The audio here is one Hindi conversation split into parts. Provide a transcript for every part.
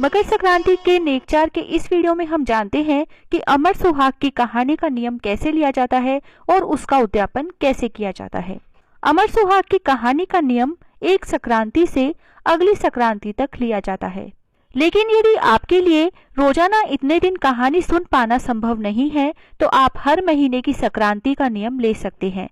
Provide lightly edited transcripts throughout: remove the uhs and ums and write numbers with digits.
मकर संक्रांति के नेकचार के इस वीडियो में हम जानते हैं कि अमर सुहाग की कहानी का नियम कैसे लिया जाता है और उसका उद्यापन कैसे किया जाता है। अमर सुहाग की कहानी का नियम एक संक्रांति से अगली संक्रांति तक लिया जाता है, लेकिन यदि आपके लिए रोजाना इतने दिन कहानी सुन पाना संभव नहीं है तो आप हर महीने की संक्रांति का नियम ले सकते हैं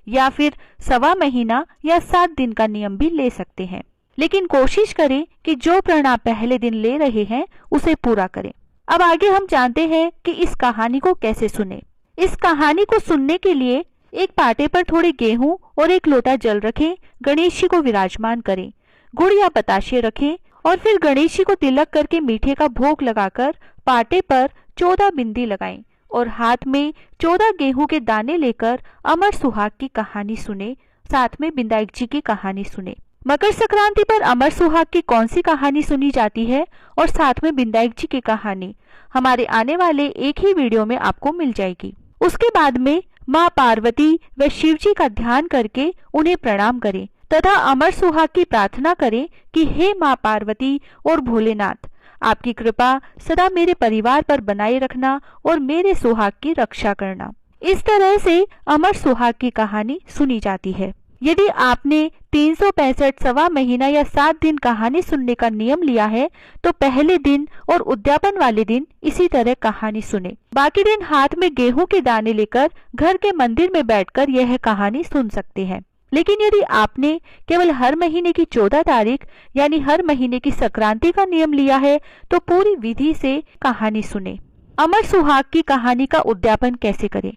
या फिर सवा महीना या 7 दिन का नियम भी ले सकते हैं, लेकिन कोशिश करें कि जो प्रण आप पहले दिन ले रहे हैं उसे पूरा करें। अब आगे हम जानते हैं कि इस कहानी को कैसे सुने। इस कहानी को सुनने के लिए एक पाटे पर थोड़े गेहूं और एक लोटा जल रखें, गणेश जी को विराजमान करें, गुड़ या बताशे रखें और फिर गणेश जी को तिलक करके मीठे का भोग लगाकर पाटे पर 14 बिंदी लगाएं और हाथ में 14 गेहूं के दाने लेकर अमर सुहाग की कहानी सुने, साथ में बिंदाई जी की कहानी सुने। मकर संक्रांति पर अमर सुहाग की कौन सी कहानी सुनी जाती है और साथ में बिंदाई जी की कहानी हमारे आने वाले एक ही वीडियो में आपको मिल जाएगी। उसके बाद में माँ पार्वती व शिव जी का ध्यान करके उन्हें प्रणाम करें तथा अमर सुहाग की प्रार्थना करें कि हे माँ पार्वती और भोलेनाथ, आपकी कृपा सदा मेरे परिवार पर बनाए रखना और मेरे सुहाग की रक्षा करना। इस तरह से अमर सुहाग की कहानी सुनी जाती है। यदि आपने 365 सवा महीना या 7 दिन कहानी सुनने का नियम लिया है तो पहले दिन और उद्यापन वाले दिन इसी तरह कहानी सुने। बाकी दिन हाथ में गेहूं के दाने लेकर घर के मंदिर में बैठकर यह कहानी सुन सकते हैं। लेकिन यदि आपने केवल हर महीने की 14 तारीख यानी हर महीने की संक्रांति का नियम लिया है तो पूरी विधि से कहानी सुने। अमर सुहाग की कहानी का उद्यापन कैसे करें?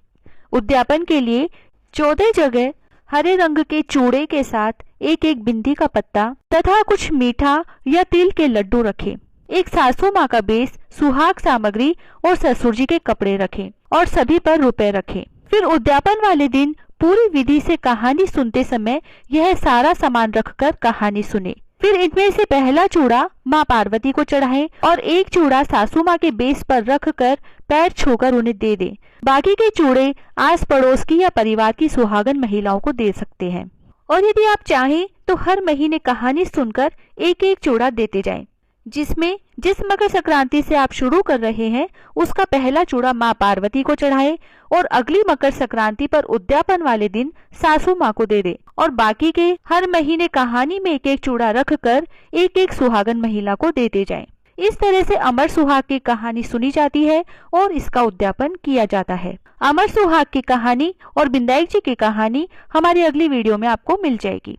उद्यापन के लिए 14 जगह हरे रंग के चूड़े के साथ एक एक बिंदी का पत्ता तथा कुछ मीठा या तिल के लड्डू रखें। एक सासू माँ का बेस, सुहाग सामग्री और ससुर जी के कपड़े रखें और सभी पर रुपए रखें। फिर उद्यापन वाले दिन पूरी विधि से कहानी सुनते समय यह सारा सामान रखकर कहानी सुने। फिर इनमें से पहला चूड़ा माँ पार्वती को चढ़ाएं और एक चूड़ा सासू माँ के बेस पर रखकर पैर छूकर उन्हें दे दें। बाकी के चूड़े आस पड़ोस की या परिवार की सुहागन महिलाओं को दे सकते हैं। और यदि आप चाहें तो हर महीने कहानी सुनकर एक एक चूड़ा देते जाएं, जिसमें जिस मकर संक्रांति से आप शुरू कर रहे हैं उसका पहला चूड़ा माँ पार्वती को चढ़ाएं और अगली मकर संक्रांति पर उद्यापन वाले दिन सासू माँ को दे दे और बाकी के हर महीने कहानी में एक एक चूड़ा रखकर एक एक सुहागन महिला को देते जाएं। इस तरह से अमर सुहाग की कहानी सुनी जाती है और इसका उद्यापन किया जाता है। अमर सुहाग की कहानी और बिंदाई जी की कहानी हमारी अगली वीडियो में आपको मिल जाएगी।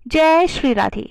जय श्री राधे।